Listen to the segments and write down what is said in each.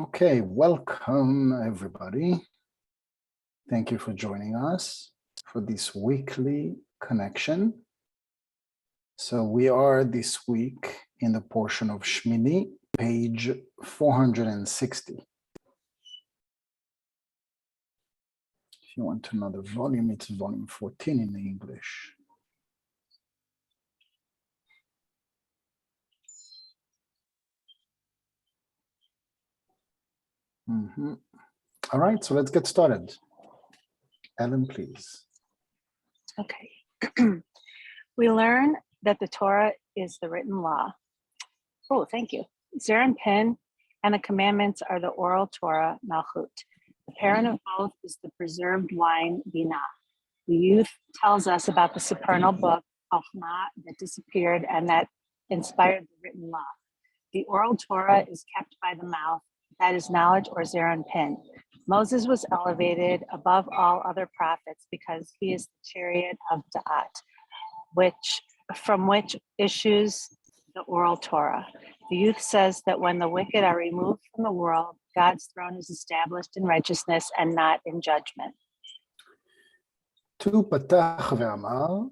Okay, welcome everybody. Thank you for joining us for this weekly connection. So we are this week in the portion of Shmini, page 460. If you want to know the volume, it's volume 14 in English. All right, so let's get started. Ellen, please. Okay. We learn that the Torah is the written law. Oh, thank you. Zer and Pen and the commandments are the oral Torah, Malchut. The parent of both is the preserved wine, Binah. The youth tells us about the supernal book, Chokhmah, that disappeared and that inspired the written law. The oral Torah is kept by the mouth, that is knowledge or Zer and Pen. Moses was elevated above all other prophets because he is the chariot of Da'at, from which issues the oral Torah. The youth says that when the wicked are removed from the world, God's throne is established in righteousness and not in judgment. Tu patach ve'amar,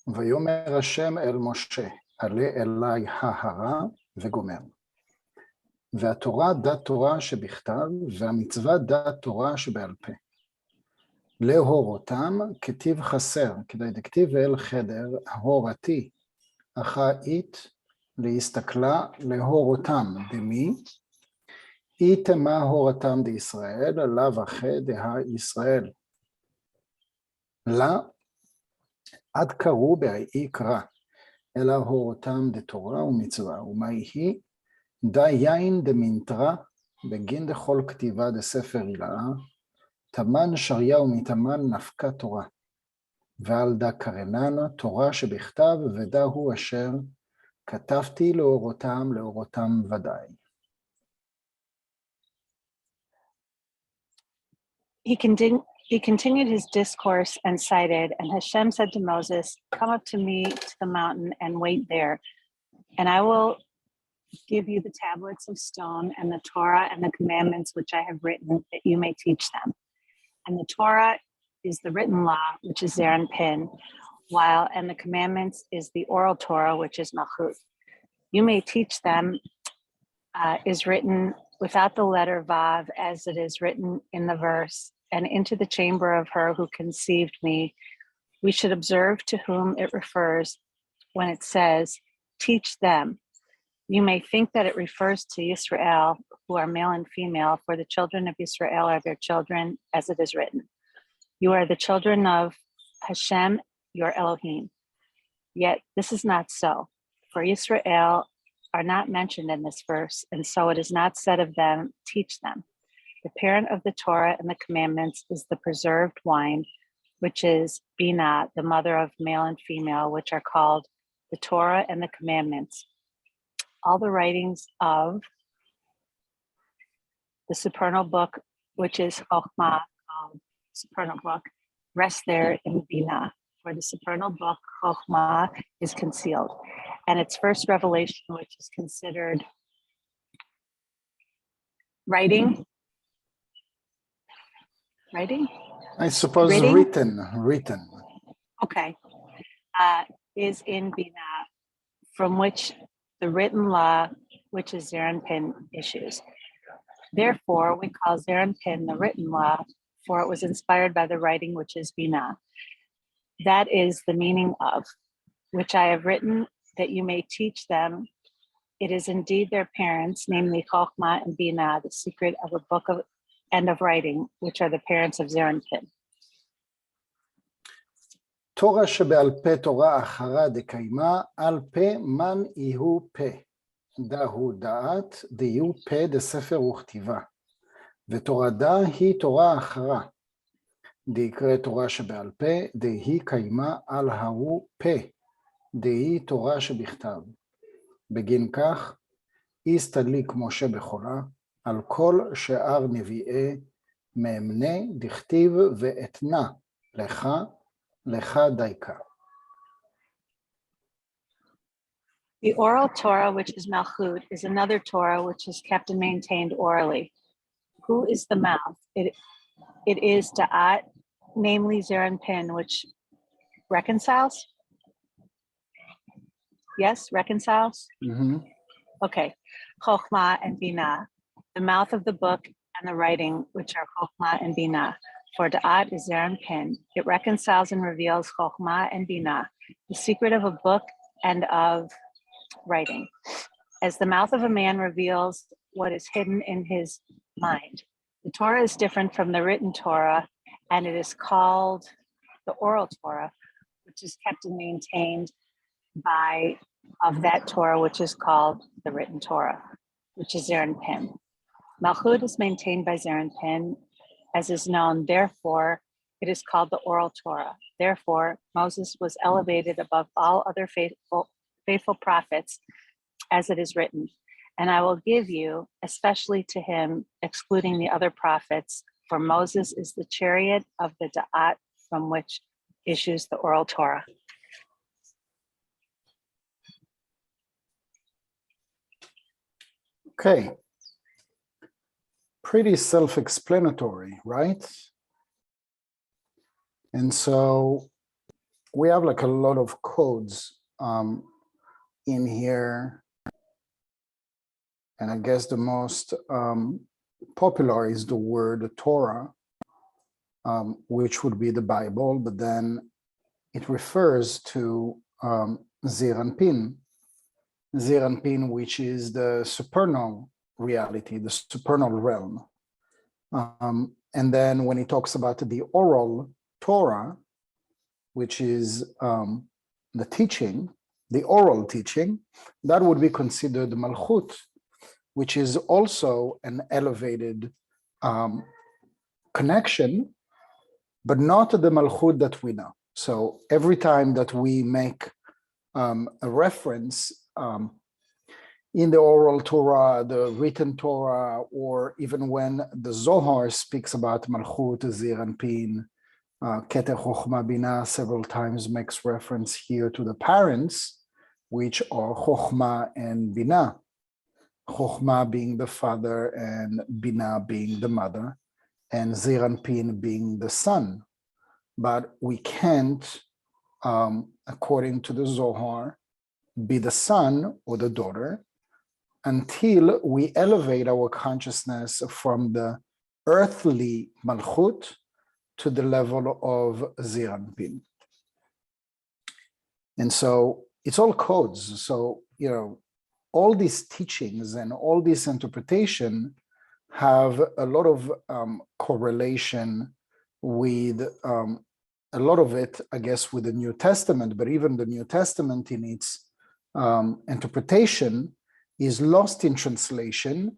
ויאמר השם אל משה, עלה אלי ההרה וגומר. והתורה דת תורה שבכתב, והמצווה דת תורה שבעל פה. להורותם כתיב חסר, כדי דכתיב אל חדר, הורתי, אחאית, להסתכלה להורותם, דמי, איתמה הורתם דישראל, לאו אחי דה ישראל. לה, עד קראו בהאי קרא, אלא הורותם דתורה ומצווה, ומהי היא? דה יין דמינטרה, בגין דכל כתיבה דספר הילאה, תמן שריה ומתמן נפקה תורה, ועל דה קרננה תורה שבכתב, ודה הוא אשר כתבתי לאורותם ודאי. He continued his discourse and cited, and Hashem said to Moses, "Come up to me to the mountain and wait there, and I will give you the tablets of stone and the Torah and the commandments which I have written, that you may teach them." And the Torah is the written law, which is Zer and Pen, and the commandments is the oral Torah, which is Malchut. You may teach them is written without the letter Vav, as it is written in the verse, and into the chamber of her who conceived me. We should observe to whom it refers when it says, teach them. You may think that it refers to Yisrael, who are male and female, for the children of Yisrael are their children, as it is written. You are the children of Hashem, your Elohim. Yet this is not so, for Yisrael are not mentioned in this verse, and so it is not said of them, teach them. The parent of the Torah and the commandments is the preserved wine, which is Binah, the mother of male and female, which are called the Torah and the commandments. All the writings of the supernal book, which is Chokhmah, called supernal book, rest there in Binah, for the supernal book, Chokhmah, is concealed. And its first revelation, which is considered writing? I suppose written. Okay. Is in Binah, from which the written law, which is Zer and Pen, issues. Therefore, we call Zer and Pen the written law, for it was inspired by the writing, which is Binah. That is the meaning of, which I have written, that you may teach them. It is indeed their parents, namely Chokhmah and Binah, the secret of a book of and of writing, which are the parents of Zer and Pen. תורה שבעל פה תורה אחרה דקיימה, על פה מן יהיו פה. דהו דעת, דיהו פה דספר וכתיבה. ותורה דה היא תורה אחרה. דיקרא תורה שבעל פה, דהי קיימה על ההוא פה. דהי תורה שבכתב. בגין כך, הסתדליק משה בחולה, על כל שאר נביאי מאמנה דכתיב ואתנה לך, לך דייקה. The oral Torah, which is Malchut, is another Torah which is kept and maintained orally. Who is the mouth? It is Da'at, namely Zer and Pin, which reconciles. Yes, reconciles. Okay. Chokhmah and Binah, the mouth of the book and the writing, which are Chokhmah and Binah. For Da'at is Zer and Pin. It reconciles and reveals Chokhmah and Binah, the secret of a book and of writing, as the mouth of a man reveals what is hidden in his mind. The Torah is different from the written Torah, and it is called the oral Torah, which is kept and maintained by of that Torah, which is called the written Torah, which is Zer and Pin. Malchut is maintained by Zer and Pin, as is known. Therefore, it is called the oral Torah. Therefore, Moses was elevated above all other faithful prophets, as it is written. And I will give you, especially to him, excluding the other prophets, for Moses is the chariot of the Da'at from which issues the oral Torah. Okay. Pretty self-explanatory, right? And so we have like a lot of codes in here. And I guess the most popular is the word Torah, which would be the Bible, but then it refers to Zeir Anpin, which is the supernal reality, the supernal realm. And then when he talks about the oral Torah, which is the teaching, the oral teaching, that would be considered Malchut, which is also an elevated connection, but not the Malchut that we know. So every time that we make a reference in the oral Torah, the written Torah, or even when the Zohar speaks about Malchut, Zeir Anpin, Keter Chokhmah Binah, several times makes reference here to the parents, which are Chokhmah and Binah. Chokhmah being the father and Binah being the mother, and Zeir Anpin being the son. But we can't, according to the Zohar, be the son or the daughter until we elevate our consciousness from the earthly Malchut to the level of Zeir Anpin. And so it's all codes. So, you know, all these teachings and all this interpretation have a lot of correlation with a lot of it, I guess, with the New Testament, but even the New Testament in its interpretation is lost in translation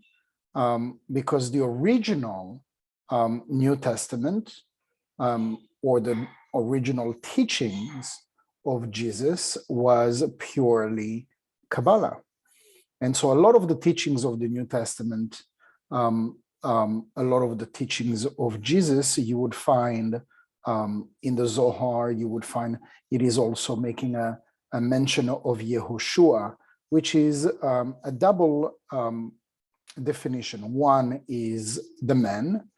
because the original New Testament or the original teachings of Jesus was purely Kabbalah. And so a lot of the teachings of the New Testament, a lot of the teachings of Jesus, you would find in the Zohar, you would find it is also making a mention of Yehoshua, which is a double definition. One is the man,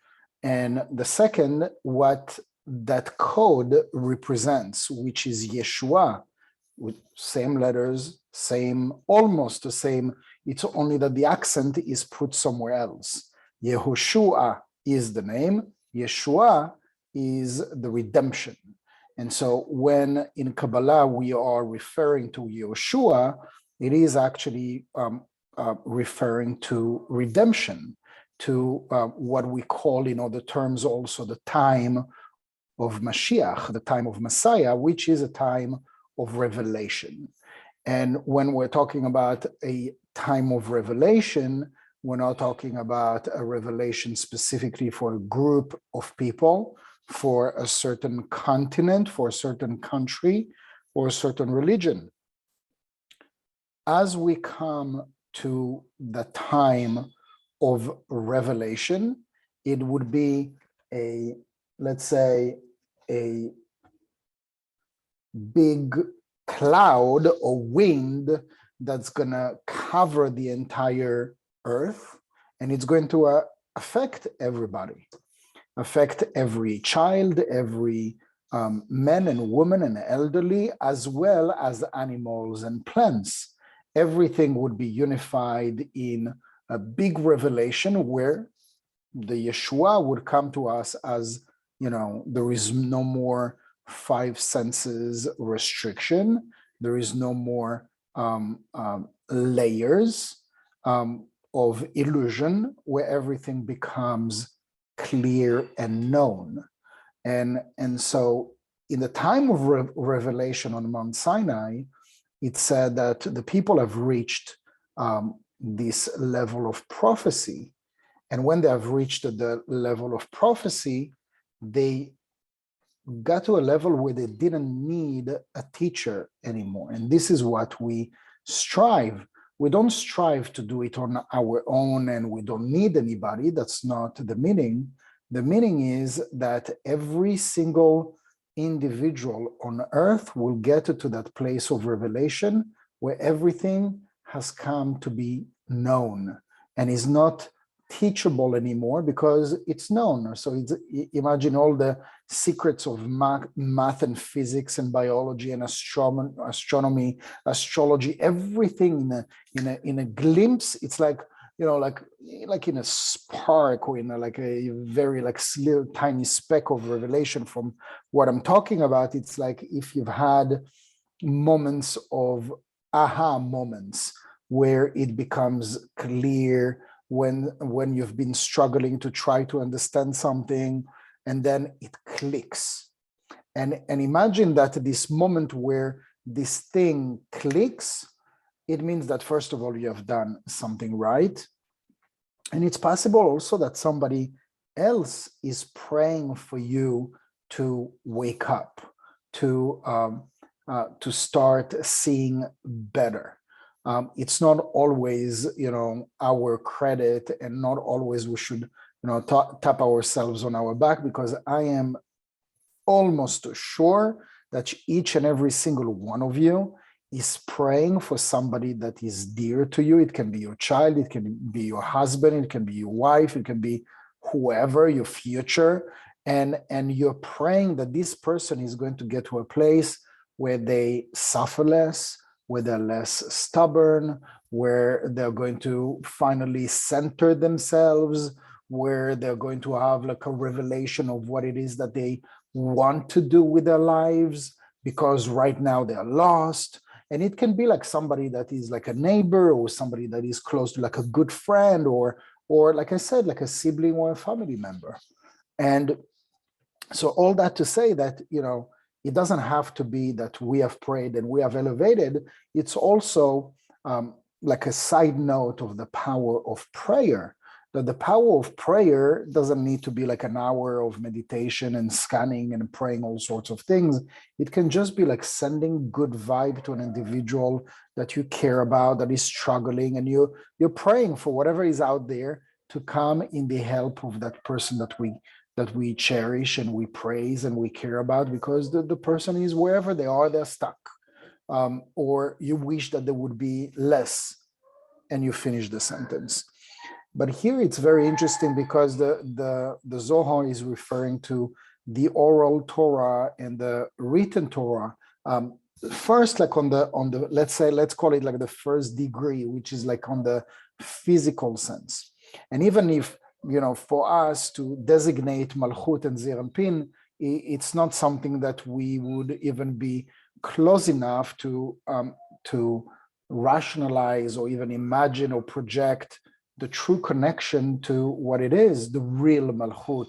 and the second, what that code represents, which is Yeshua, with same letters, same, almost the same. It's only that the accent is put somewhere else. Yehoshua is the name. Yeshua is the redemption. And so when in Kabbalah we are referring to Yeshua, it is actually referring to redemption, to what we call in other terms also the time of Mashiach, the time of Messiah, which is a time of revelation. And when we're talking about a time of revelation, we're not talking about a revelation specifically for a group of people, for a certain continent, for a certain country, or a certain religion. As we come to the time of revelation, it would be a, let's say, a big cloud or wind that's going to cover the entire earth, and it's going to affect everybody, affect every child, every men and women and elderly, as well as animals and plants. Everything would be unified in a big revelation where the Yeshua would come to us as, there is no more five senses restriction. There is no more layers of illusion, where everything becomes clear and known. And so in the time of revelation on Mount Sinai, it said that the people have reached this level of prophecy. And when they have reached the level of prophecy, they got to a level where they didn't need a teacher anymore. And this is what we strive. We don't strive to do it on our own, and we don't need anybody. That's not the meaning. The meaning is that every single individual on earth will get to that place of revelation where everything has come to be known and is not teachable anymore because it's known. So imagine all the secrets of math and physics and biology and astronomy, astrology, everything in a glimpse. It's like, like in a spark, or in like a very little tiny speck of revelation from what I'm talking about. It's like if you've had moments of aha moments where it becomes clear when you've been struggling to try to understand something, and then it clicks. And imagine that this moment where this thing clicks, it means that first of all, you have done something right. And it's possible also that somebody else is praying for you to wake up, to start seeing better. It's not always, our credit, and not always we should, tap ourselves on our back, because I am almost sure that each and every single one of you is praying for somebody that is dear to you. It can be your child, it can be your husband, it can be your wife, it can be whoever, your future. And you're praying that this person is going to get to a place where they suffer less, where they're less stubborn, where they're going to finally center themselves, where they're going to have like a revelation of what it is that they want to do with their lives, because right now they're lost. And it can be like somebody that is like a neighbor, or somebody that is close to like a good friend, or like I said, like a sibling or a family member. And so all that to say that, it doesn't have to be that we have prayed and we have elevated. It's also like a side note of the power of prayer. That the power of prayer doesn't need to be like an hour of meditation and scanning and praying all sorts of things. It can just be like sending good vibe to an individual that you care about, that is struggling, and you're praying for whatever is out there to come in the help of that person that we cherish and we praise and we care about, because the person is wherever they are, they're stuck. Or you wish that there would be less, and you finish the sentence. But here it's very interesting, because the Zohar is referring to the oral Torah and the written Torah. First, like on the let's call it like the first degree, which is like on the physical sense. And even if, for us to designate Malchut and Zeir Anpin, it's not something that we would even be close enough to rationalize or even imagine or project the true connection to what it is, the real Malchut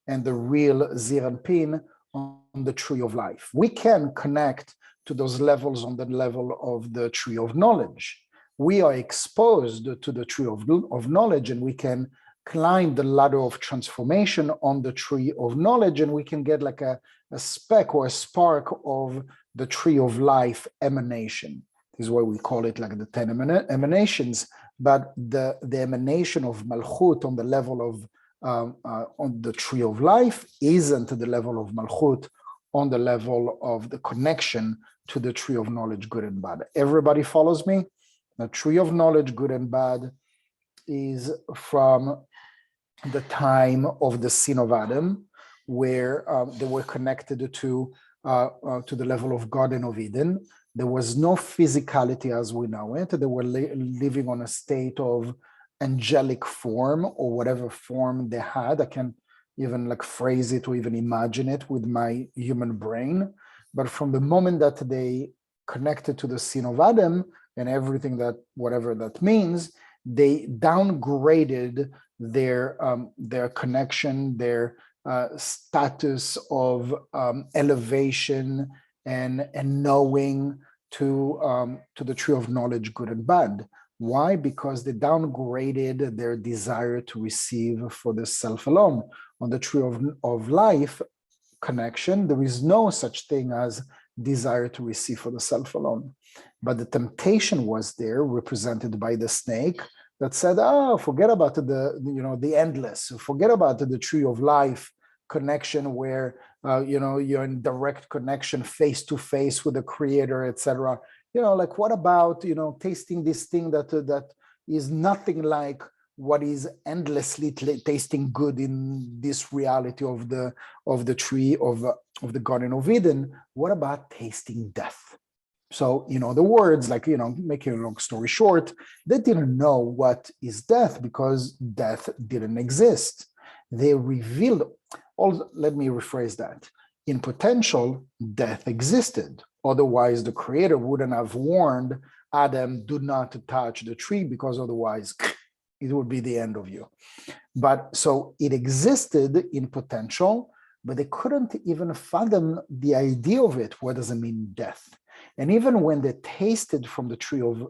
and the real Zeir Anpin on the tree of life. We can connect to those levels on the level of the tree of knowledge. We are exposed to the tree of knowledge, and we can climb the ladder of transformation on the tree of knowledge, and we can get like a speck or a spark of the tree of life emanation. This is why we call it like the 10 emanations. But the emanation of Malchut on the level of on the tree of life isn't the level of Malchut on the level of the connection to the tree of knowledge, good and bad. Everybody follows me? The tree of knowledge, good and bad, is from the time of the sin of Adam, where they were connected to the level of Garden of Eden. There was no physicality as we know it. They were living on a state of angelic form, or whatever form they had. I can even like phrase it or even imagine it with my human brain. But from the moment that they connected to the sin of Adam and everything that, whatever that means, they downgraded their connection, their status of elevation and knowing to the tree of knowledge, good and bad. Why? Because they downgraded their desire to receive for the self alone. On the tree of life connection, there is no such thing as desire to receive for the self alone. But the temptation was there, represented by the snake, that said, "Oh, forget about the endless. Forget about the tree of life connection, where you're in direct connection, face to face with the Creator, etc. Like what about tasting this thing that is nothing like what is endlessly tasting good in this reality of the tree of the Garden of Eden? What about tasting death?" So, the words, like, making a long story short, they didn't know what is death because death didn't exist. They revealed, let me rephrase that. In potential, death existed. Otherwise, the Creator wouldn't have warned Adam, do not touch the tree, because otherwise it would be the end of you. But so it existed in potential, but they couldn't even fathom the idea of it. What does it mean, death? And even when they tasted from the tree of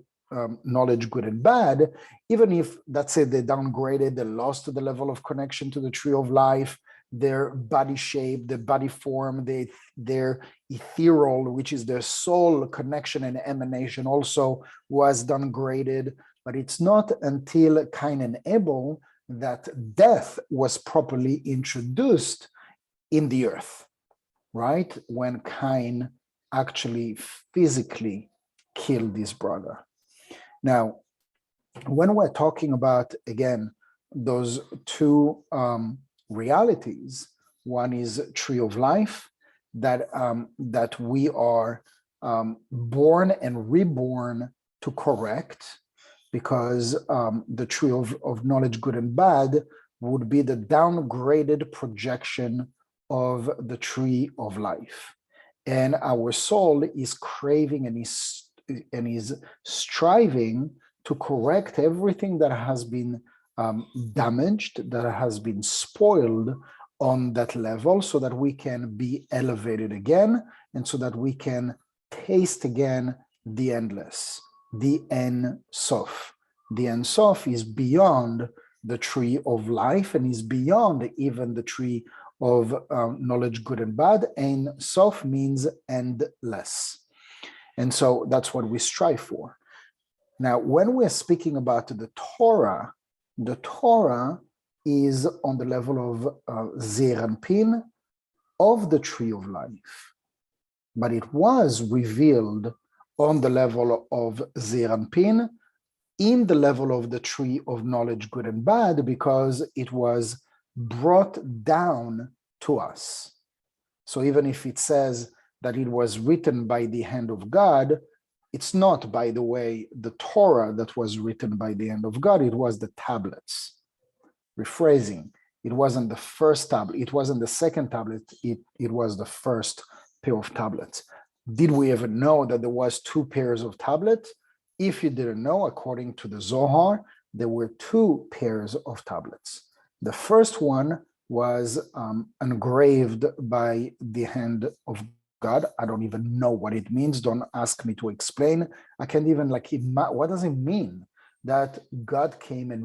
knowledge, good and bad, even if, let's say, they downgraded, they lost the level of connection to the tree of life, their body shape, their body form, their ethereal, which is their soul connection and emanation, also was downgraded. But it's not until Cain and Abel that death was properly introduced in the earth, right? When Cain actually physically killed his brother. Now, when we're talking about, again, those two realities, one is tree of life, that we are born and reborn to correct, because the tree of knowledge, good and bad, would be the downgraded projection of the tree of life. And our soul is craving and is striving to correct everything that has been damaged, that has been spoiled on that level, so that we can be elevated again, and so that we can taste again the endless, the Ein Sof. The Ein Sof is beyond the tree of life and is beyond even the tree of knowledge, good and bad. Ein Sof means endless. And so that's what we strive for. Now, when we're speaking about the Torah is on the level of Zeir Anpin, of the tree of life. But it was revealed on the level of Zeir Anpin, in the level of the tree of knowledge, good and bad, because it was brought down to us. So even if it says that it was written by the hand of God, it's not, by the way, the Torah that was written by the hand of God, it was the tablets. Rephrasing, it wasn't the first tablet, it wasn't the second tablet, it was the first pair of tablets. Did we ever know that there was two pairs of tablets? If you didn't know, according to the Zohar, there were two pairs of tablets. The first one was engraved by the hand of God. I don't even know what it means. Don't ask me to explain. I can't even what does it mean that God came and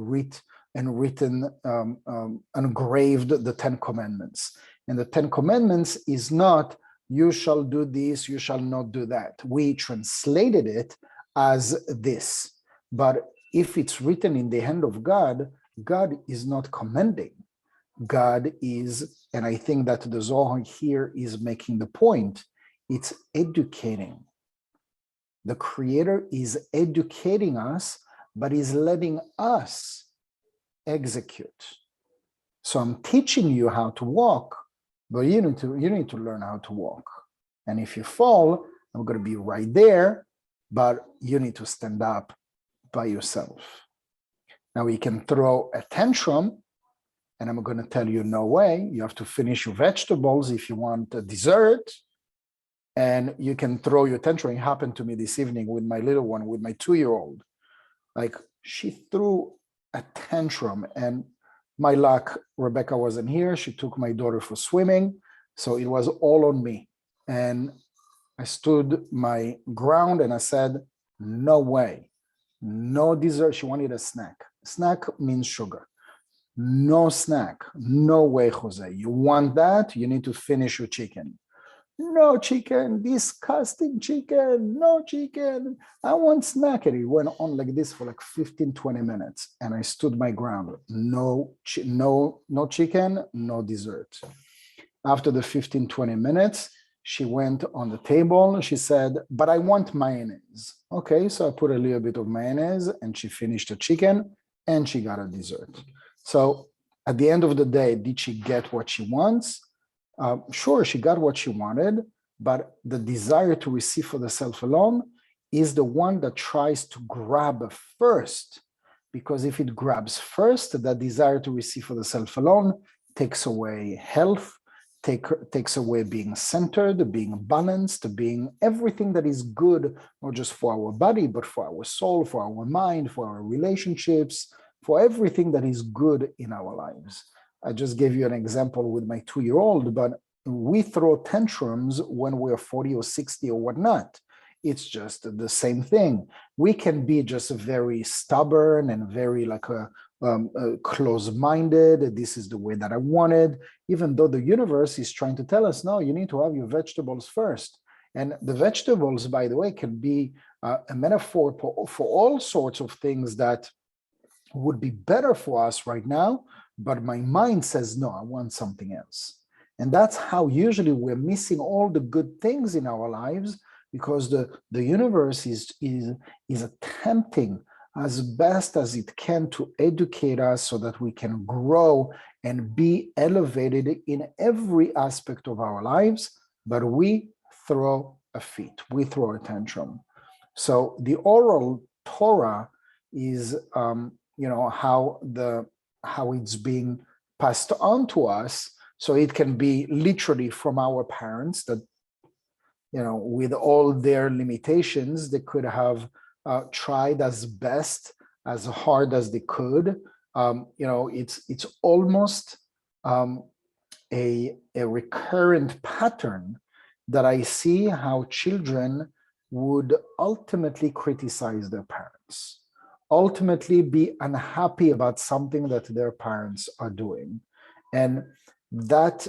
engraved the 10 Commandments? And the 10 Commandments is not, you shall do this, you shall not do that. We translated it as this. But if it's written in the hand of God, God is not commanding. God is, and I think that the Zohar here is making the point, it's educating. The Creator is educating us, but is letting us execute. So I'm teaching you how to walk, but you need to learn how to walk. And if you fall, I'm going to be right there, but you need to stand up by yourself. Now you can throw a tantrum, and I'm going to tell you, no way, you have to finish your vegetables if you want a dessert, and you can throw your tantrum. It happened to me this evening with my little one, with my 2-year-old. Like, she threw a tantrum, and my luck, Rebecca wasn't here. She took my daughter for swimming, so it was all on me. And I stood my ground and I said, no way, no dessert. She wanted a snack. Snack means sugar. No snack, no way, Jose. You want that? You need to finish your chicken. No chicken, disgusting chicken, no chicken. I want snack. And it went on like this for like 15, 20 minutes. And I stood my ground. No chicken, no dessert. After the 15, 20 minutes, she went on the table. She said, but I want mayonnaise. Okay, so I put a little bit of mayonnaise and she finished the chicken and she got a dessert. So at the end of the day, did she get what she wants? Sure, she got what she wanted, but the desire to receive for the self alone is the one that tries to grab first. Because if it grabs first, that desire to receive for the self alone takes away health, takes away being centered, being balanced, being everything that is good, not just for our body, but for our soul, for our mind, for our relationships, for everything that is good in our lives. I just gave you an example with my 2-year-old, but we throw tantrums when we're 40 or 60 or whatnot. It's just the same thing. We can be just very stubborn and very like close-minded. This is the way that I wanted, even though the universe is trying to tell us, no, you need to have your vegetables first. And the vegetables, by the way, can be a metaphor for all sorts of things that would be better for us right now, but my mind says, no, I want something else. And that's how usually we're missing all the good things in our lives, because the universe is attempting as best as it can to educate us so that we can grow and be elevated in every aspect of our lives, but we throw a fit, we throw a tantrum. So the oral Torah is how it's being passed on to us. So it can be literally from our parents that, with all their limitations, they could have tried as best, as hard as they could. It's almost a recurrent pattern that I see how children would ultimately criticize their parents, ultimately be unhappy about something that their parents are doing. And that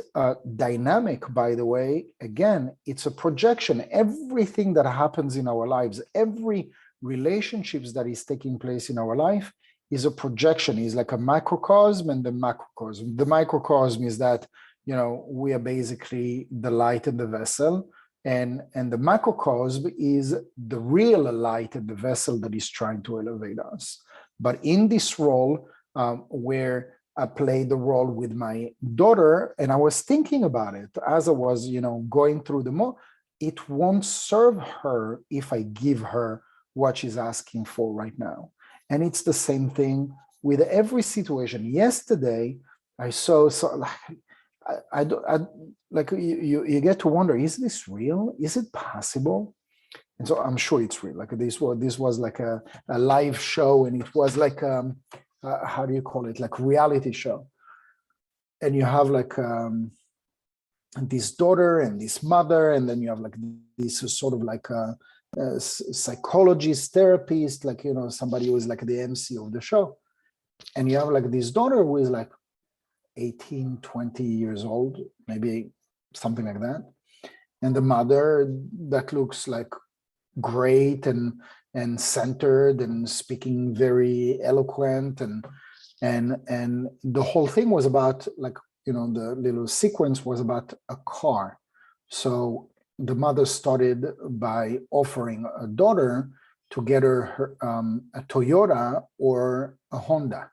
dynamic, by the way, again, it's a projection. Everything that happens in our lives, every relationships that is taking place in our life is a projection, is like a macrocosm and the macrocosm. The microcosm is that, we are basically the light in the vessel. And the macrocosm is the real light in the vessel that is trying to elevate us. But in this role, where I played the role with my daughter, and I was thinking about it as I was, going through it won't serve her if I give her what she's asking for right now. And it's the same thing with every situation. Yesterday, I saw you get to wonder, is this real? Is it possible? And so I'm sure it's real. Like this was like a live show, and it was like how do you call it? Like reality show. And you have like this daughter and this mother, and then you have like this sort of like a psychologist, therapist, like somebody who is like the MC of the show. And you have like this daughter who is like 18, 20 years old, maybe something like that. And the mother that looks like great and centered and speaking very eloquent, and the whole thing was about like, the little sequence was about a car. So the mother started by offering a daughter to get her a Toyota or a Honda.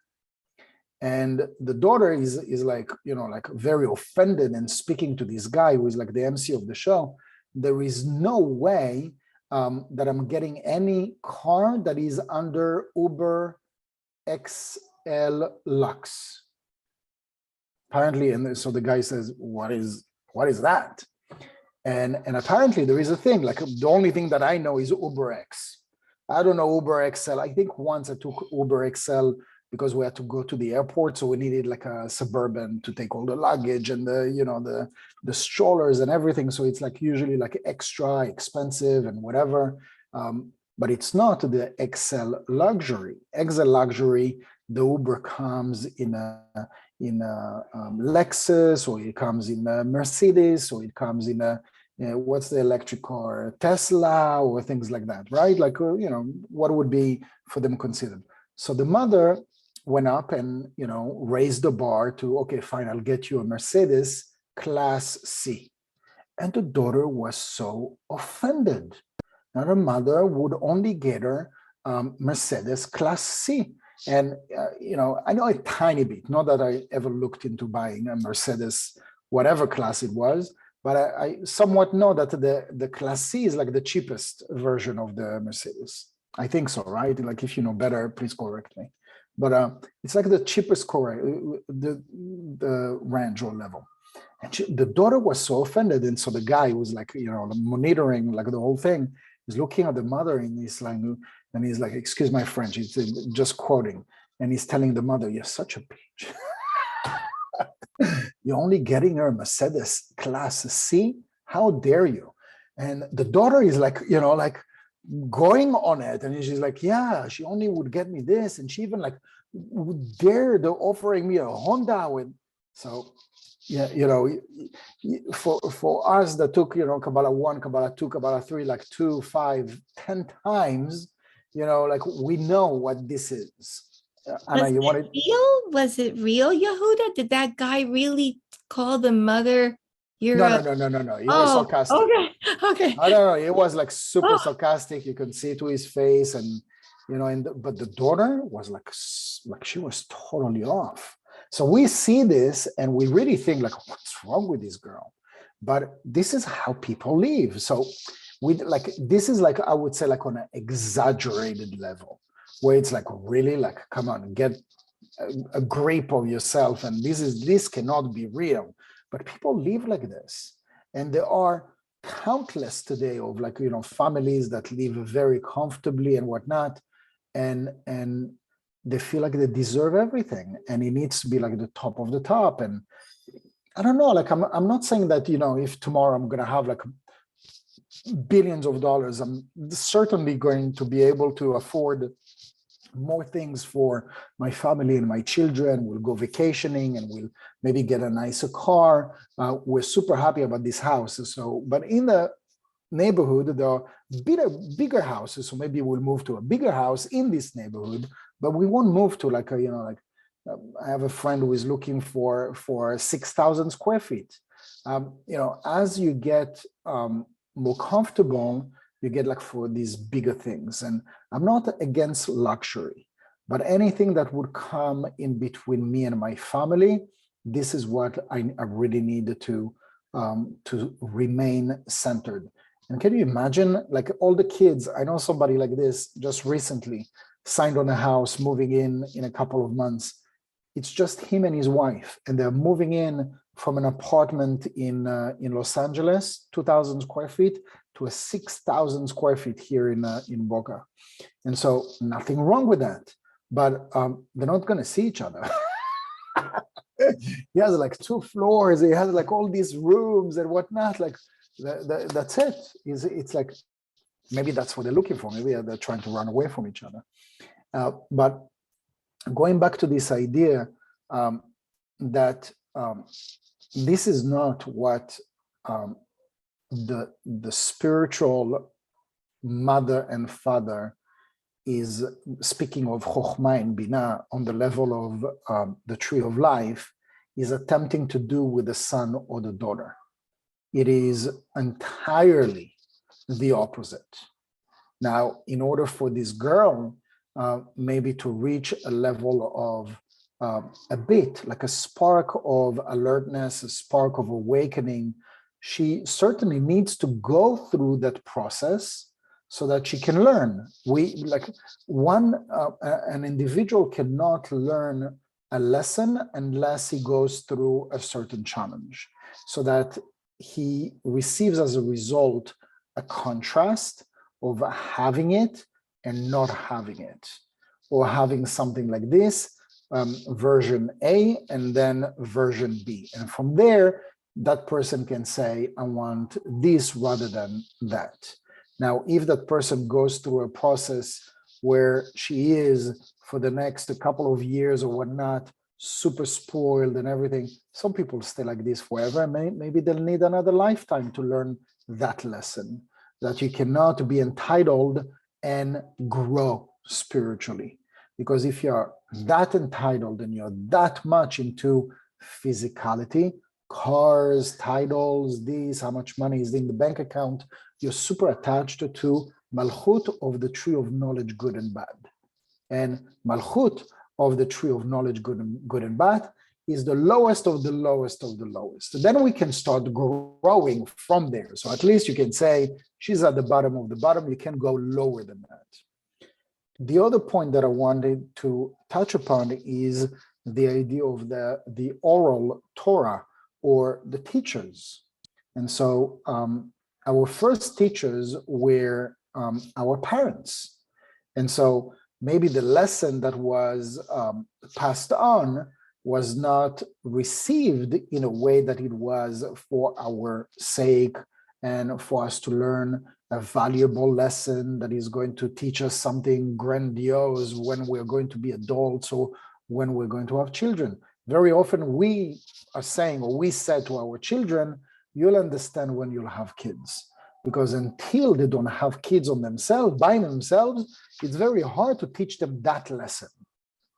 And the daughter is like, like very offended and speaking to this guy who is like the MC of the show. There is no way that I'm getting any car that is under Uber XL Lux. Apparently, and so the guy says, what is that? And apparently there is a thing, like the only thing that I know is Uber X. I don't know Uber XL. I think once I took Uber XL because we had to go to the airport, so we needed like a Suburban to take all the luggage and the strollers and everything. So it's like usually like extra expensive and whatever. But it's not the XL luxury. XL luxury, the Uber comes in a Lexus, or it comes in a Mercedes, or it comes in a what's the electric car, Tesla, or things like that, right? Like what would be for them considered. So the mother went up and raised the bar to, okay, fine, I'll get you a Mercedes Class C. And the daughter was so offended. Now the mother would only get her Mercedes Class C. And, I know a tiny bit, not that I ever looked into buying a Mercedes, whatever class it was, but I somewhat know that the Class C is like the cheapest version of the Mercedes. I think so, right? Like if you know better, please correct me. But it's like the cheapest the range or level. And the daughter was so offended. And so the guy was like, monitoring like the whole thing, is looking at the mother in this like, and he's like, excuse my French, he's just quoting. And he's telling the mother, you're such a bitch. You're only getting her a Mercedes Class C? How dare you? And the daughter is like, like going on it. And she's like, yeah, she only would get me this. And she even like dared offering me a Honda with, so yeah, for us that took, Kabbalah 1, Kabbalah 2, Kabbalah 3, like 2, 5, 10 times, like we know what this is. Anna, you wanted real? Was it real, Yehuda? Did that guy really call the mother? No. He was sarcastic. Okay. I don't know. It was like super sarcastic. You could see it to his face, and but the daughter was like she was totally off. So we see this and we really think like, what's wrong with this girl? But this is how people live. So this is like, I would say like on an exaggerated level, where it's like really like, come on, get a grip of yourself. And this cannot be real. But people live like this. And there are countless today of like, families that live very comfortably and whatnot. And they feel like they deserve everything, and it needs to be like the top of the top. And I don't know, like I'm not saying that, if tomorrow I'm gonna have like billions of dollars, I'm certainly going to be able to afford more things for my family and my children. We'll go vacationing and we'll maybe get a nicer car. We're super happy about this house. So, but in the neighborhood, there are bigger houses. So maybe we'll move to a bigger house in this neighborhood, but we won't move to like I have a friend who is looking for 6,000 square feet. As you get more comfortable, you get like for these bigger things. And I'm not against luxury, but anything that would come in between me and my family, this is what I really need to remain centered. And can you imagine, like all the kids, I know somebody like this just recently signed on a house, moving in a couple of months. It's just him and his wife, and they're moving in from an apartment in Los Angeles, 2,000 square feet, to a 6,000 square feet here in Boca. And so nothing wrong with that, but they're not going to see each other. He has like 2 floors. He has like all these rooms and whatnot. Like that's it. It's like, maybe that's what they're looking for. Maybe they're trying to run away from each other. But going back to this idea that this is not what the spiritual mother and father is speaking of Chokhmah and Binah on the level of the tree of life, is attempting to do with the son or the daughter. It is entirely the opposite. Now, in order for this girl maybe to reach a level of a bit, like a spark of alertness, a spark of awakening, she certainly needs to go through that process so that she can learn. An individual cannot learn a lesson unless he goes through a certain challenge, so that he receives as a result a contrast of having it and not having it, or having something like this, version A and then version B. And from there, that person can say, I want this rather than that. Now, if that person goes through a process where she is, for the next couple of years or whatnot, super spoiled and everything, some people stay like this forever. Maybe they'll need another lifetime to learn that lesson, that you cannot be entitled and grow spiritually. Because if you're that entitled and you're that much into physicality, cars, titles, this, how much money is in the bank account, you're super attached to Malchut of the tree of knowledge, good and bad. And Malchut of the tree of knowledge, good and bad, is the lowest of the lowest of the lowest. Then we can start growing from there. So at least you can say, she's at the bottom of the bottom, you can go lower than that. The other point that I wanted to touch upon is the idea of the oral Torah, or the teachers. And so our first teachers were our parents. And so maybe the lesson that was passed on was not received in a way that it was for our sake and for us to learn a valuable lesson that is going to teach us something grandiose when we're going to be adults or when we're going to have children. Very often we are saying, or we said to our children, you'll understand when you'll have kids. Because until they don't have kids on themselves, by themselves, it's very hard to teach them that lesson,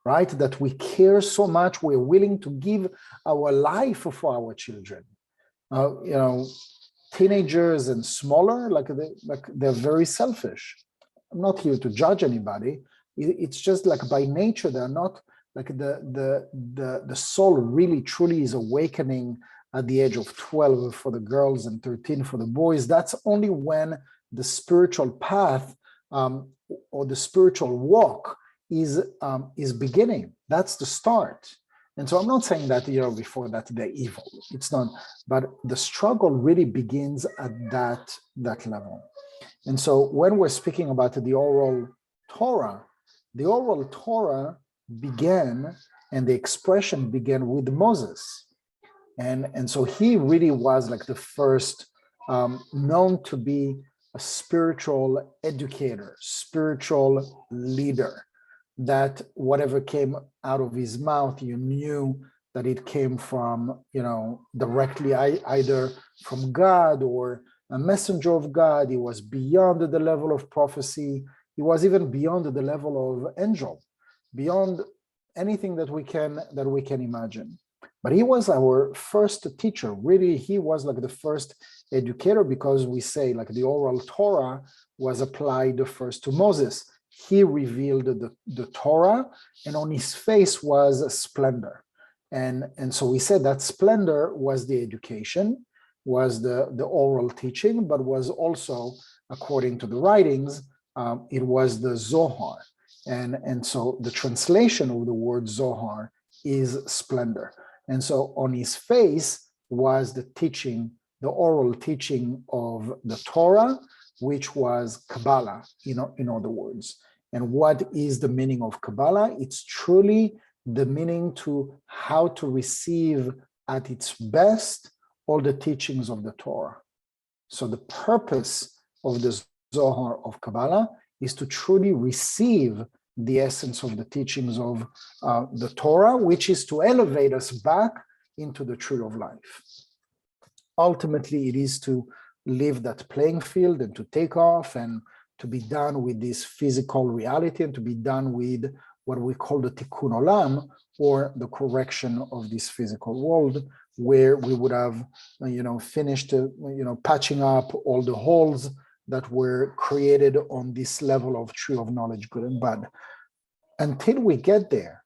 right? That we care so much, we're willing to give our life for our children. Teenagers and smaller, they're very selfish. I'm not here to judge anybody. It's just like by nature, they're not like the soul really truly is awakening at the age of 12 for the girls and 13 for the boys. That's only when the spiritual path or the spiritual walk is beginning. That's the start. And so I'm not saying that, before that they're evil. It's not, but the struggle really begins at that level. And so when we're speaking about the oral Torah began, and the expression began with Moses. And so he really was like the first known to be a spiritual educator, spiritual leader, that whatever came out of his mouth, you knew that it came from, directly either from God or a messenger of God. He was beyond the level of prophecy. He was even beyond the level of angel, beyond anything that we can imagine. But he was our first teacher. Really, he was like the first educator, because we say like the oral Torah was applied first to Moses. He revealed the Torah, and on his face was a splendor. And so we said that splendor was the education, was the oral teaching, but was also, according to the writings, it was the Zohar. And so the translation of the word Zohar is splendor. And so on his face was the teaching, the oral teaching of the Torah, which was Kabbalah, in other words. And what is the meaning of Kabbalah? It's truly the meaning to how to receive at its best all the teachings of the Torah. So the purpose of the Zohar of Kabbalah is to truly receive the essence of the teachings of the Torah, which is to elevate us back into the tree of life. Ultimately, it is to leave that playing field and to take off and to be done with this physical reality and to be done with what we call the tikkun olam, or the correction of this physical world, where we would have, finished, patching up all the holes that were created on this level of tree of knowledge, good and bad. Until we get there,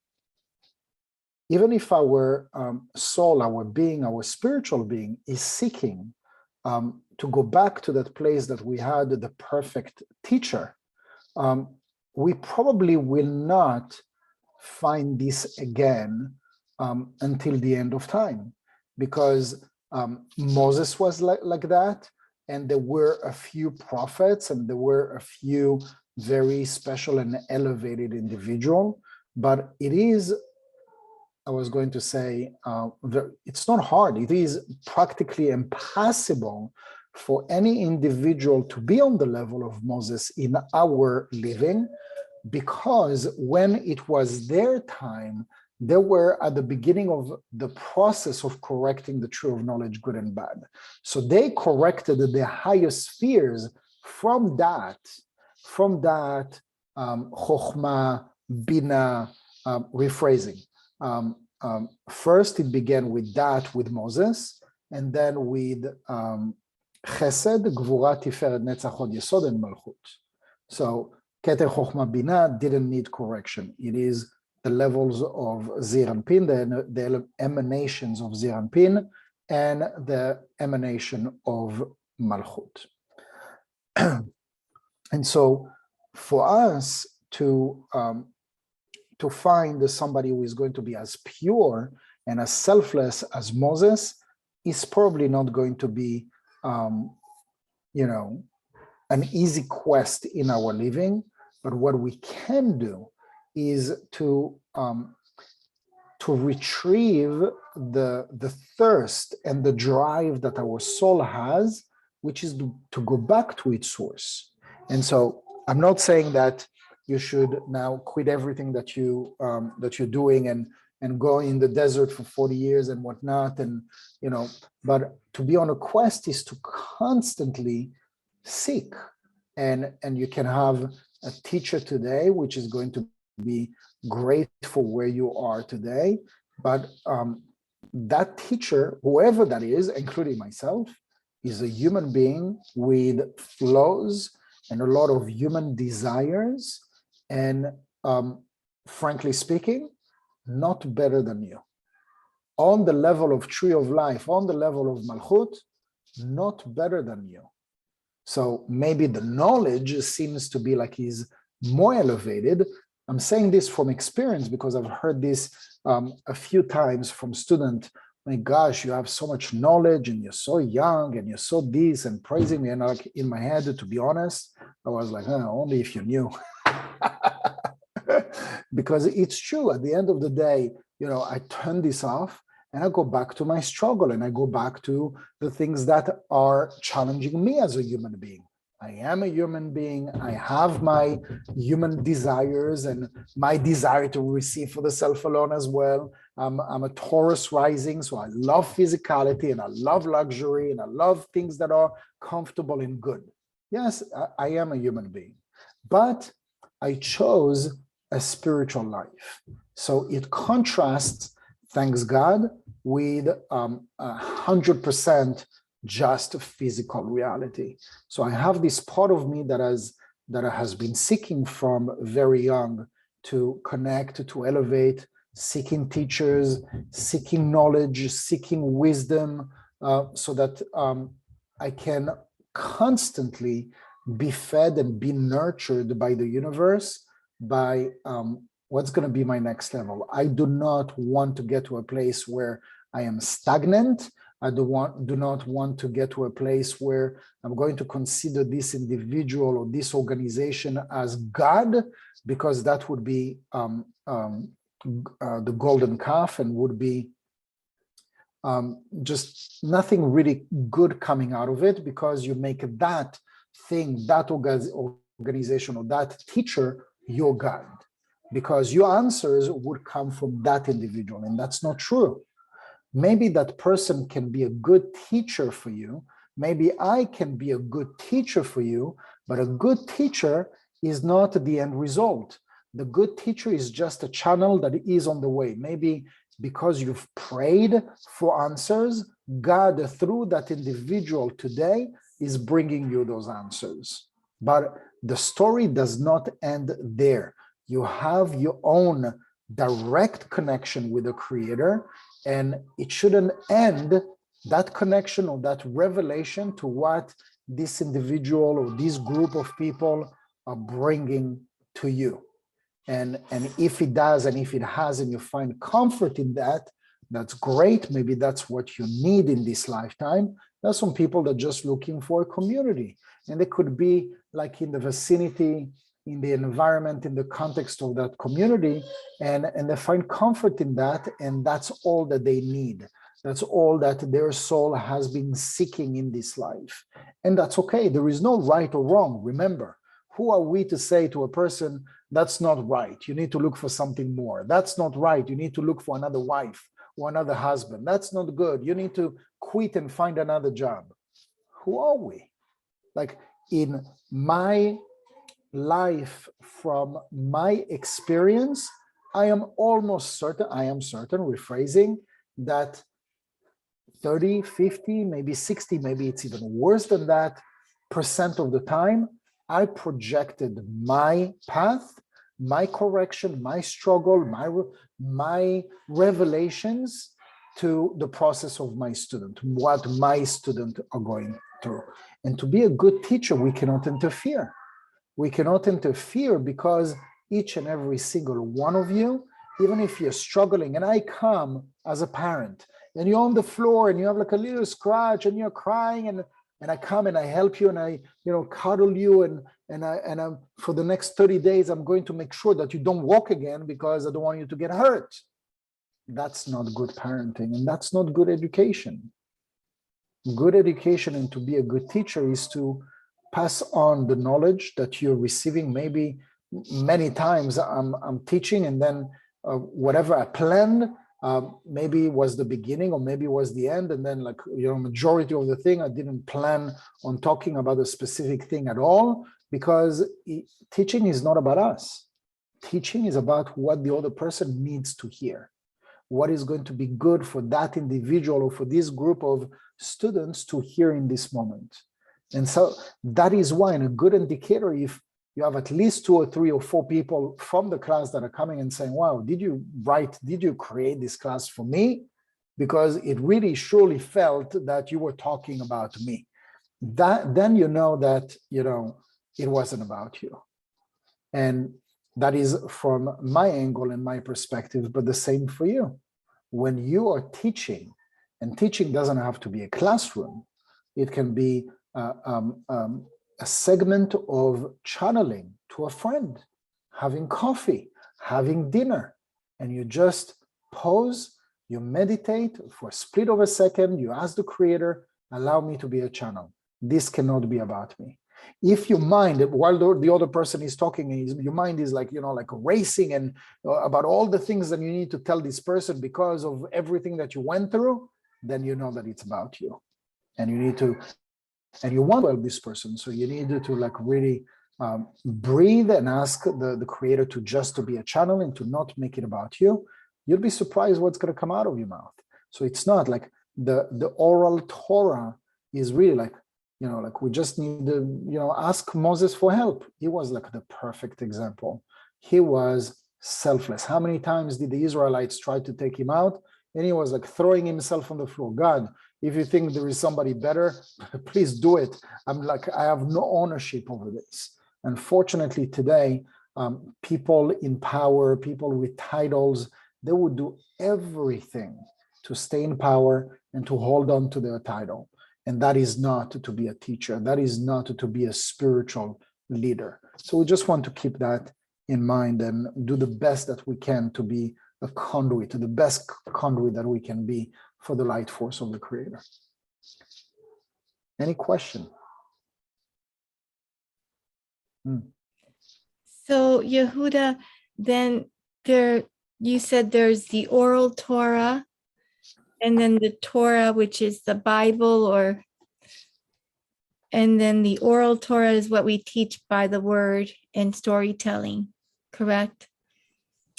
even if our soul, our being, our spiritual being is seeking to go back to that place that we had the perfect teacher, we probably will not find this again until the end of time, because Moses was like that, and there were a few prophets, and there were a few very special and elevated individuals, but it is, I was going to say, it's not hard. It is practically impossible for any individual to be on the level of Moses in our living, because when it was their time, they were at the beginning of the process of correcting the tree of knowledge, good and bad. So they corrected the highest spheres from that chokhmah, bina, rephrasing. First, it began with that, with Moses, and then with Chesed, Gvura, Tiferet, Netzach, Hod, Yesod, and Malchut. So Keter, Chokhmah, Bina didn't need correction. It is the levels of Zir Anpin, the emanations of Zir Anpin, and the emanation of Malchut. And so for us to find somebody who is going to be as pure and as selfless as Moses is probably not going to be, an easy quest in our living. But what we can do is to retrieve the thirst and the drive that our soul has, which is to go back to its source. And so I'm not saying that you should now quit everything that you're doing and go in the desert for 40 years and whatnot, and but to be on a quest is to constantly seek, and you can have a teacher today which is going to be great for where you are today, but that teacher, whoever that is, including myself, is a human being with flaws and a lot of human desires, and frankly speaking, not better than you. On the level of tree of life, on the level of Malchut, not better than you. So maybe the knowledge seems to be like he's more elevated. I'm saying this from experience because I've heard this a few times from students. My gosh, you have so much knowledge and you're so young and you're so this, and praising me. And like in my head, to be honest, I was like, only if you knew. Because it's true. At the end of the day, I turn this off and I go back to my struggle, and I go back to the things that are challenging me as a human being. I am a human being. I have my human desires and my desire to receive for the self alone as well. I'm a Taurus rising, so I love physicality and I love luxury and I love things that are comfortable and good. Yes, I am a human being, but I chose a spiritual life. So it contrasts, thanks God, with 100% just physical reality. So I have this part of me that has been seeking from very young to connect, to elevate, seeking teachers, seeking knowledge, seeking wisdom, so that I can constantly be fed and be nurtured by the universe, by what's going to be my next level. I do not want to get to a place where I am stagnant. I do not want to get to a place where I'm going to consider this individual or this organization as God, because that would be the golden calf and would be just nothing really good coming out of it, because you make that thing, that organization or that teacher, your God, because your answers would come from that individual, and that's not true. Maybe that person can be a good teacher for you. Maybe I can be a good teacher for you, but a good teacher is not the end result. The good teacher is just a channel that is on the way. Maybe because you've prayed for answers, God, through that individual today, is bringing you those answers. But the story does not end there. You have your own direct connection with the Creator, and it shouldn't end that connection or that revelation to what this individual or this group of people are bringing to you. And if it does, and if it has, and you find comfort in that, that's great. Maybe that's what you need in this lifetime. There's some people that are just looking for a community, and they could be like in the vicinity, in the environment, in the context of that community, and they find comfort in that, and that's all that they need. That's all that their soul has been seeking in this life. And that's okay. There is no right or wrong. Remember, who are we to say to a person, that's not right, you need to look for something more. That's not right, you need to look for another wife or another husband. That's not good, you need to quit and find another job. Who are we? Like, in my life, from my experience, I am certain, rephrasing, that 30, 50, maybe 60, maybe it's even worse than that, % of the time, I projected my path, my correction, my struggle, my revelations to the process of my student, what my student are going through. And to be a good teacher, we cannot interfere. We cannot interfere because each and every single one of you, even if you're struggling, and I come as a parent, and you're on the floor and you have like a little scratch and you're crying, and I come and I help you and I, cuddle you, and I'm, for the next 30 days, I'm going to make sure that you don't walk again because I don't want you to get hurt. That's not good parenting, and that's not good education. Good education and to be a good teacher is to pass on the knowledge that you're receiving. Maybe many times I'm teaching, and then whatever I planned, maybe was the beginning or maybe was the end, and then majority of the thing I didn't plan on talking about a specific thing at all, because teaching is not about us. Teaching is about what the other person needs to hear, what is going to be good for that individual or for this group of students to hear in this moment. And so that is why, in a good indicator, if you have at least 2 or 3 or 4 people from the class that are coming and saying, wow, did you create this class for me? Because it really surely felt that you were talking about me. Then you know that, it wasn't about you. And that is from my angle and my perspective, but the same for you. When you are teaching, and teaching doesn't have to be a classroom, it can be a segment of channeling to a friend, having coffee, having dinner, and you just pause, you meditate for a split of a second, you ask the Creator, allow me to be a channel. This cannot be about me. If your mind, while the other person is talking, your mind is like racing and about all the things that you need to tell this person because of everything that you went through, then you know that it's about you. And you want to help this person. So you need to really breathe and ask the Creator to be a channel and to not make it about you. You'll be surprised what's going to come out of your mouth. So it's not like the oral Torah is really we just need to, ask Moses for help. He was the perfect example. He was selfless. How many times did the Israelites try to take him out? And he was throwing himself on the floor. God, if you think there is somebody better, please do it. I have no ownership over this. Unfortunately, today, people in power, people with titles, they would do everything to stay in power and to hold on to their title. And that is not to be a teacher. That is not to be a spiritual leader. So we just want to keep that in mind and do the best that we can to be a conduit, the best conduit that we can be for the light force of the Creator. Any question? So Yehuda, then you said there's the oral Torah, and then the Torah, which is the Bible, and then the oral Torah is what we teach by the word and storytelling, correct?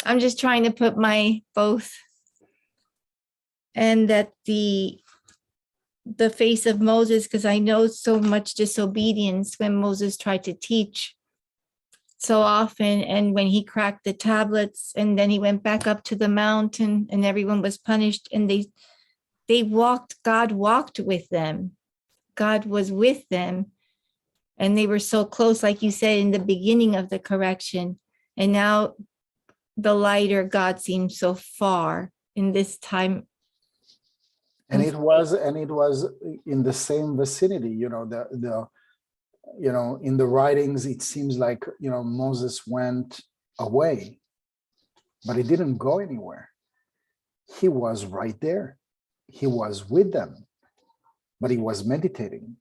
I'm just trying to put my both. And that the face of Moses, because I know so much disobedience when Moses tried to teach so often. And when he cracked the tablets and then he went back up to the mountain and everyone was punished and they walked, God walked with them. God was with them. And they were so close, like you said, in the beginning of the correction. And now the lighter God seems so far in this time. And it was in the same vicinity, you know, in the writings, it seems like, you know, Moses went away, but he didn't go anywhere. He was right there. He was with them, but he was meditating.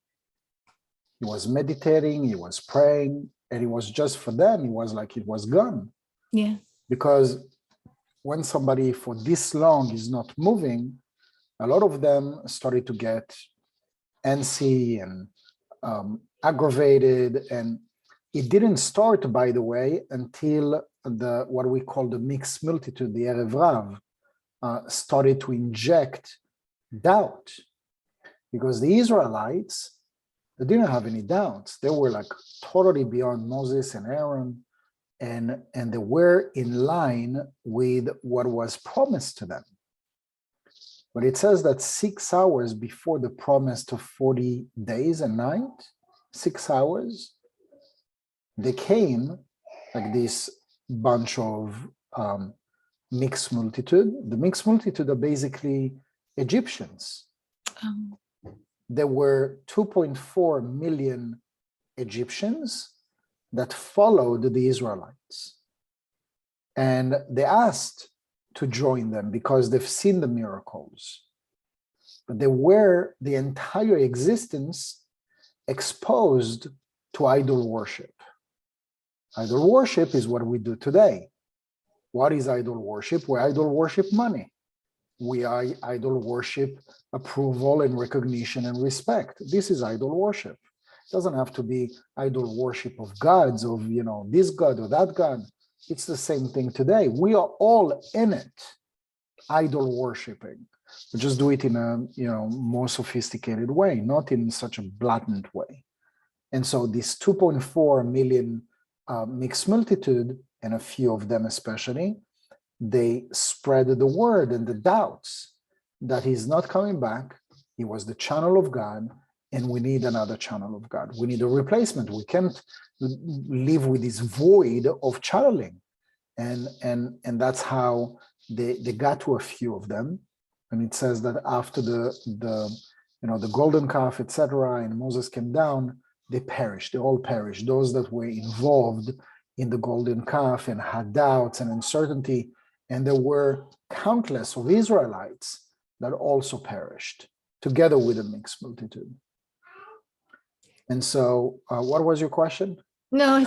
He was meditating, he was praying, and it was just for them. It was like it was gone. Yeah. Because when somebody for this long is not moving, a lot of them started to get antsy and aggravated. And it didn't start, by the way, until what we call the mixed multitude, the Erev Rav, started to inject doubt. Because the Israelites, they didn't have any doubts. They were like totally beyond Moses and Aaron, and they were in line with what was promised to them. But it says that 6 hours before the promised 40 days and night, 6 hours, they came like this bunch of mixed multitude. The mixed multitude are basically Egyptians. There were 2.4 million Egyptians that followed the Israelites. And they asked to join them because they've seen the miracles. But they were the entire existence exposed to idol worship. Idol worship is what we do today. What is idol worship? We idol worship money. We idol worship approval and recognition and respect. This is idol worship. It doesn't have to be idol worship of gods, of, you know, this god or that god. It's the same thing today. We are all in it, idol worshiping. We just do it in a, you know, more sophisticated way, not in such a blatant way. And so this 2.4 million mixed multitude, and a few of them especially, they spread the word and the doubts that he's not coming back. He was the channel of God, and we need another channel of God. We need a replacement. We can't live with this void of channeling. And that's how they got to a few of them. And it says that after the golden calf, etc., and Moses came down, they perished. They all perished. Those that were involved in the golden calf and had doubts and uncertainty. And there were countless of Israelites that also perished, together with a mixed multitude. And so, what was your question? No,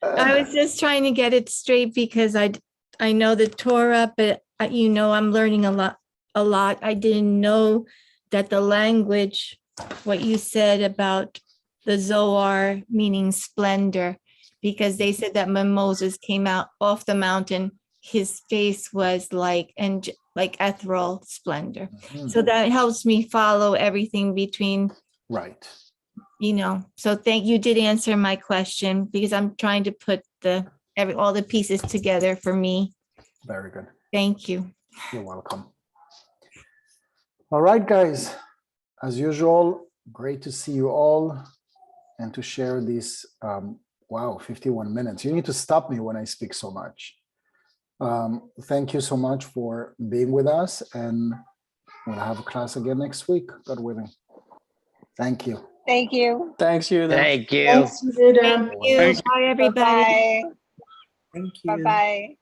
I was just trying to get it straight because I know the Torah, but you know, I'm learning a lot. I didn't know that the language, what you said about the Zohar meaning splendor, because they said that when Moses came out off the mountain, his face was like ethereal splendor. Mm-hmm. So that helps me follow everything between. Right. You know, so you did answer my question, because I'm trying to put all the pieces together for me. Very good. Thank you. You're welcome. All right, guys. As usual, great to see you all and to share this. Wow, 51 minutes. You need to stop me when I speak so much. Thank you so much for being with us, and we'll have a class again next week, God willing. Thank you. Thank you. Thanks, Yehuda. Thank you. Thank you. Bye, everybody. Bye-bye. Thank you. Bye-bye.